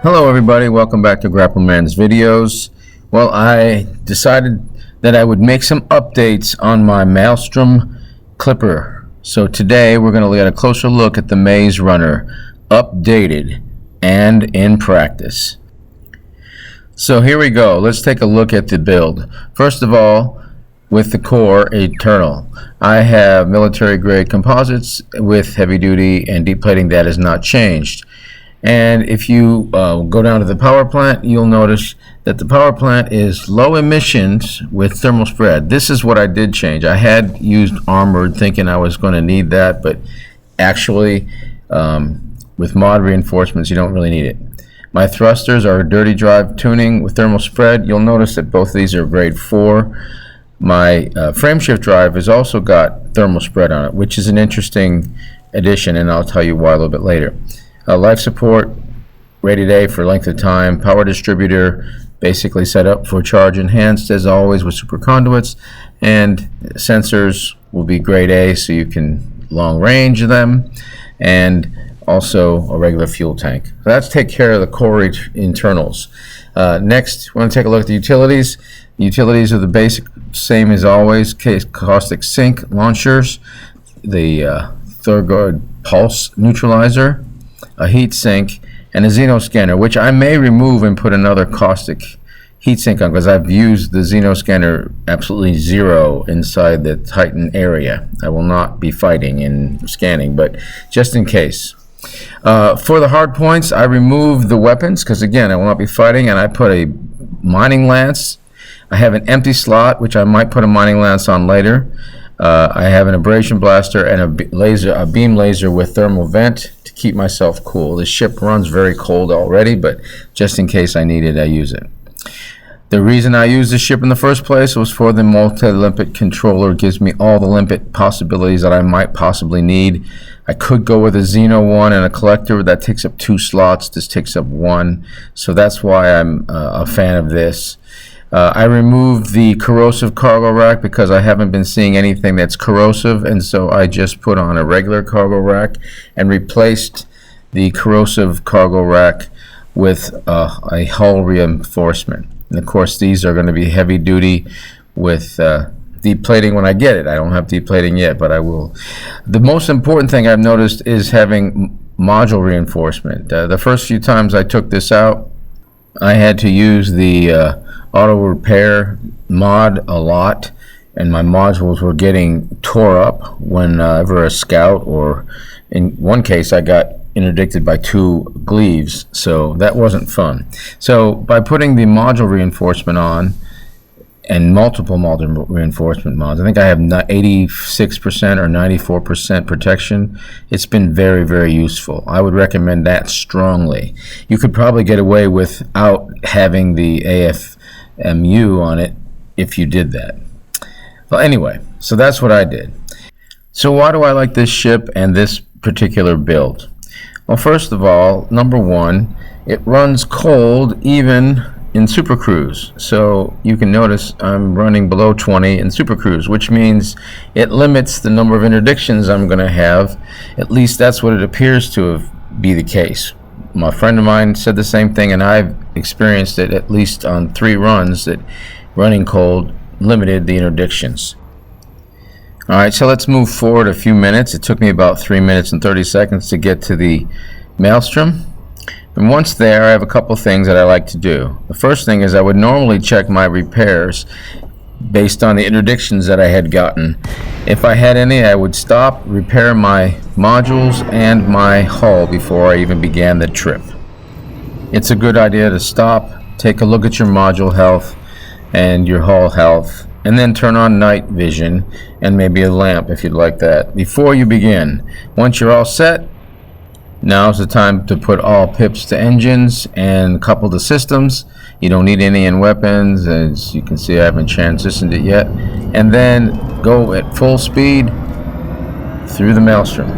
Hello everybody, welcome back to Grapplerman's videos. Well, I decided that I would make some updates on my Maelstrom clipper. So today we're going to get a closer look at the Maze Runner, updated and in practice. So here we go, let's take a look at the build. First of all, with the core eternal, I have military grade composites with heavy duty and deep plating. That has not changed. And if you go down to the power plant, you'll notice that the power plant is low emissions with thermal spread. This is what I did change. I had used armored thinking I was going to need that, but actually with mod reinforcements you don't really need it. My thrusters are dirty drive tuning with thermal spread. You'll notice that both of these are grade 4. My frameshift drive has also got thermal spread on it, which is an interesting addition, and I'll tell you why a little bit later. Life support, rated A for length of time. Power distributor, basically set up for charge enhanced as always with super conduits. And sensors will be grade A, so you can long range them. And also a regular fuel tank. So that's take care of the core internals. Next, we're going to take a look at the utilities. The utilities are the basic, same as always. Caustic sink launchers, the Thurgood pulse neutralizer, a heat sink, and a Xenoscanner, which I may remove and put another caustic heat sink on, because I've used the Xenoscanner absolutely zero inside the Titan area. I will not be fighting in scanning, but just in case. For the hard points, I removed the weapons, because again, I will not be fighting, and I put a mining lance. I have an empty slot, which I might put a mining lance on later. I have an abrasion blaster and a beam laser with thermal vent to keep myself cool. The ship runs very cold already, but just in case I need it, I use it. The reason I used the ship in the first place was for the multi-limpet controller. It gives me all the limpet possibilities that I might possibly need. I could go with a Xeno one and a collector. That takes up 2 slots. This takes up 1. So that's why I'm a fan of this. I removed the corrosive cargo rack because I haven't been seeing anything that's corrosive, and so I just put on a regular cargo rack and replaced the corrosive cargo rack with a hull reinforcement. And of course these are going to be heavy duty with deep plating when I get it. I don't have deep plating yet, but I will. The most important thing I've noticed is having module reinforcement. The first few times I took this out, I had to use the auto repair mod a lot, and my modules were getting tore up whenever a scout, or in one case I got interdicted by 2 gleaves, so that wasn't fun. So by putting the module reinforcement on and multiple module reinforcement mods, I think I have 86% or 94% protection. It's been very, very useful. I would recommend that strongly. You could probably get away without having the AFMU on it if you did that. Well, anyway, so that's what I did. So why do I like this ship and this particular build? Well, first of all, number one, it runs cold even in supercruise. So you can notice I'm running below 20 in supercruise, which means it limits the number of interdictions I'm going to have. At least that's what it appears to be the case. My friend of mine said the same thing, and I've experienced it at least on 3 runs, that running cold limited the interdictions. Alright, so let's move forward a few minutes. It took me about 3 minutes and 30 seconds to get to the Maelstrom. And once there, I have a couple things that I like to do. The first thing is I would normally check my repairs based on the interdictions that I had gotten. If I had any, I would stop, repair my modules and my hull before I even began the trip. It's a good idea to stop, take a look at your module health and your hull health, and then turn on night vision and maybe a lamp if you'd like that before you begin. Once you're all set, now's the time to put all pips to engines and couple the systems. You don't need any in weapons. As you can see, I haven't transitioned it yet. And then go at full speed through the Maelstrom.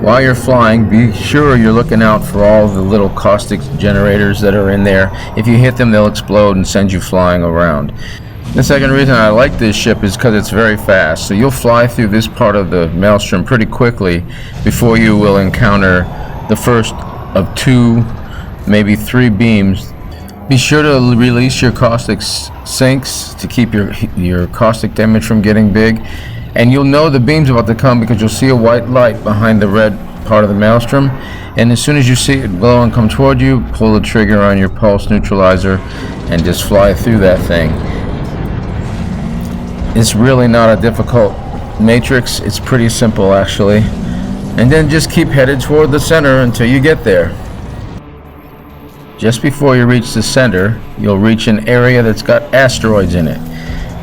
While you're flying, be sure you're looking out for all the little caustic generators that are in there. If you hit them, they'll explode and send you flying around. The second reason I like this ship is because it's very fast. So you'll fly through this part of the Maelstrom pretty quickly before you will encounter the first of 2 maybe 3 beams. Be sure to release your caustic sinks to keep your caustic damage from getting big. And you'll know the beam's about to come because you'll see a white light behind the red part of the Maelstrom. And as soon as you see it glow and come toward you, pull the trigger on your pulse neutralizer and just fly through that thing. It's really not a difficult matrix. It's pretty simple, actually. And then just keep headed toward the center until you get there. Just before you reach the center, you'll reach an area that's got asteroids in it.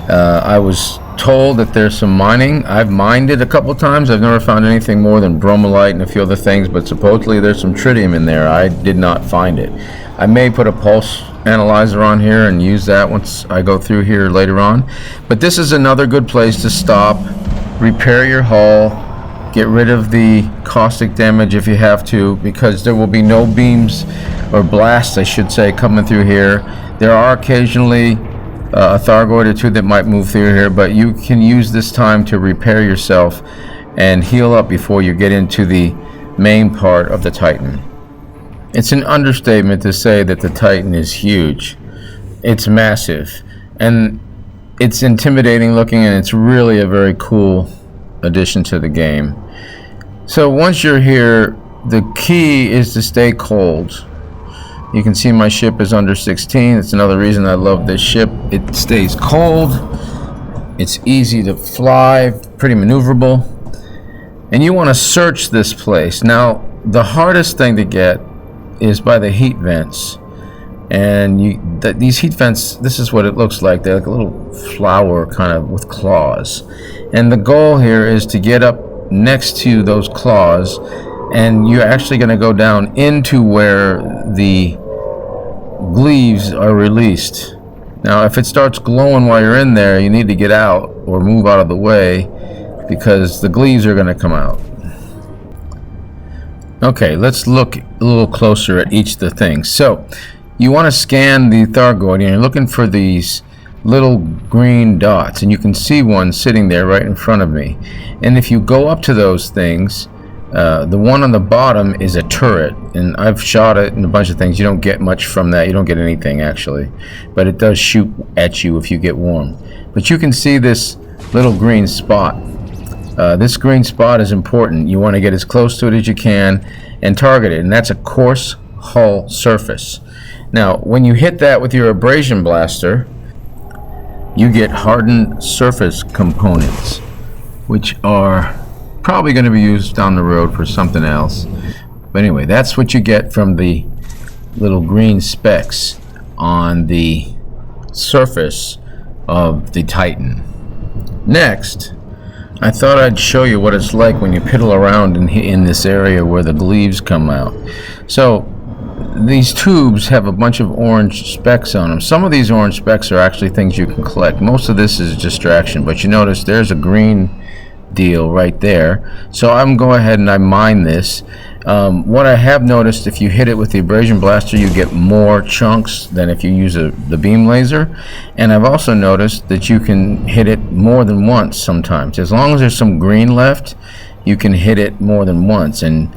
I was told that there's some mining. I've mined it a couple times. I've never found anything more than bromolite and a few other things, but supposedly there's some tritium in there. I did not find it. I may put a pulse analyzer on here and use that once I go through here later on. But this is another good place to stop, repair your hull, get rid of the caustic damage if you have to, because there will be no beams or blasts, I should say, coming through here. There are occasionally a Thargoid or 2 that might move through here, but you can use this time to repair yourself and heal up before you get into the main part of the Titan. It's an understatement to say that the Titan is huge. It's massive, and it's intimidating looking, and it's really a very cool addition to the game. So once you're here, the key is to stay cold. You can see my ship is under 16. It's another reason I love this ship. It stays cold. It's easy to fly, pretty maneuverable. And you want to search this place. Now, the hardest thing to get is by the heat vents. And these heat vents, this is what it looks like. They're like a little flower kind of with claws. And the goal here is to get up next to those claws, and you're actually going to go down into where the gleaves are released. Now, if it starts glowing while you're in there, you need to get out or move out of the way because the gleaves are going to come out. Okay, let's look a little closer at each of the things. So, you want to scan the Thargoid, and you're looking for these little green dots, and you can see one sitting there right in front of me. And if you go up to those things, the one on the bottom is a turret, and I've shot it and a bunch of things. You don't get much from that. You don't get anything, actually, but it does shoot at you if you get warm. But you can see this little green spot. This green spot is important. You want to get as close to it as you can and target it, and that's a coarse hull surface. Now, when you hit that with your abrasion blaster, you get hardened surface components, which are probably going to be used down the road for something else. But anyway, that's what you get from the little green specks on the surface of the Titan. Next, I thought I'd show you what it's like when you piddle around in this area where the gleaves come out. So these tubes have a bunch of orange specks on them. Some of these orange specks are actually things you can collect. Most of this is distraction, but you notice there's a green deal right there. So I'm going ahead and I mine this. What I have noticed, if you hit it with the abrasion blaster, you get more chunks than if you use the beam laser. And I've also noticed that you can hit it more than once sometimes. As long as there's some green left, you can hit it more than once. And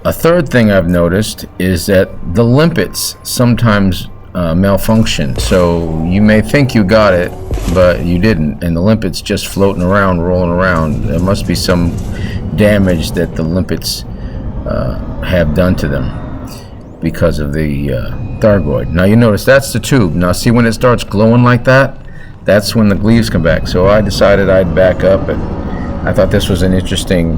a third thing I've noticed is that the limpets sometimes malfunction. So you may think you got it, but you didn't, and the limpet's just floating around, rolling around. There must be some damage that the limpets have done to them because of the Thargoid. Now you notice that's the tube. Now see when it starts glowing like that? That's when the gleaves come back. So I decided I'd back up, and I thought this was an interesting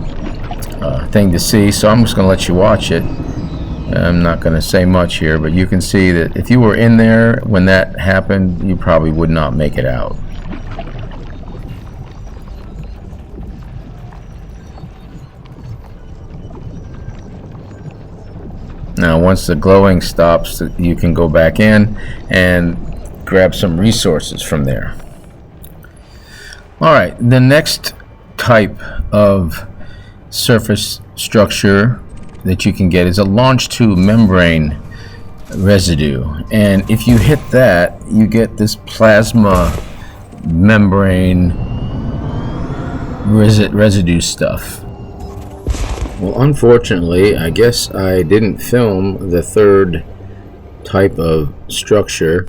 thing to see, so I'm just going to let you watch it. I'm not going to say much here, but you can see that if you were in there when that happened, you probably would not make it out. Now once the glowing stops, you can go back in and grab some resources from there. Alright, the next type of surface structure that you can get is a launch tube membrane residue, and if you hit that, you get this plasma membrane residue stuff. Well, unfortunately, I guess I didn't film the third type of structure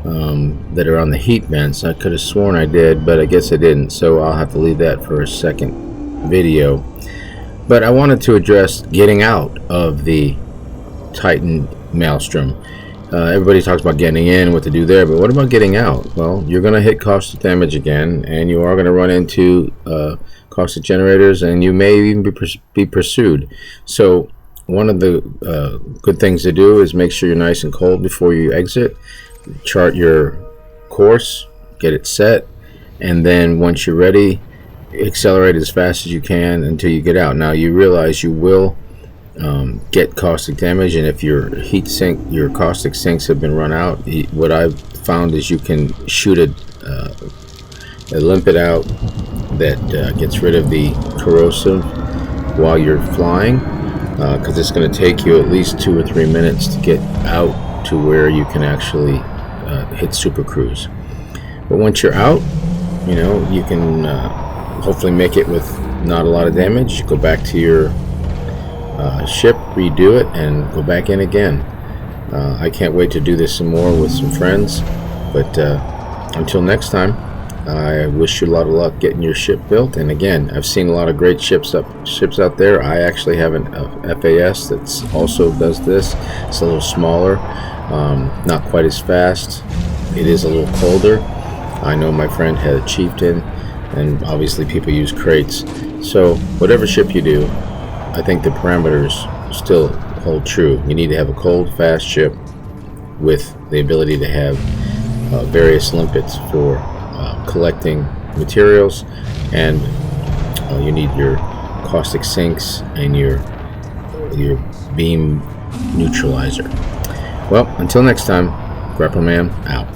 that are on the heat vents. I could have sworn I did, but I guess I didn't, so I'll have to leave that for a second video. But I wanted to address getting out of the Titan Maelstrom. Everybody talks about getting in, what to do there, but what about getting out? Well, you're going to hit caustic damage again, and you are going to run into caustic generators, and you may even be pursued. So one of the good things to do is make sure you're nice and cold before you exit. Chart your course, get it set, and then once you're ready, accelerate as fast as you can until you get out. Now you realize you will get caustic damage, and if your caustic sinks have been run out, what I've found is you can shoot a limpet out that gets rid of the corrosive while you're flying, because it's going to take you at least 2 or 3 minutes to get out to where you can actually hit supercruise. But once you're out, you know, you can hopefully make it with not a lot of damage. Go back to your ship, redo it, and go back in again. I can't wait to do this some more with some friends, but until next time, I wish you a lot of luck getting your ship built. And again, I've seen a lot of great ships out there. I actually have an FAS that also does this. It's a little smaller, not quite as fast. It is a little colder. I know my friend had a Chieftain, and obviously people use crates. So whatever ship you do, I think the parameters still hold true. You need to have a cold, fast ship with the ability to have various limpets for collecting materials, and you need your caustic sinks and your beam neutralizer. Well, until next time, Grapplerman out.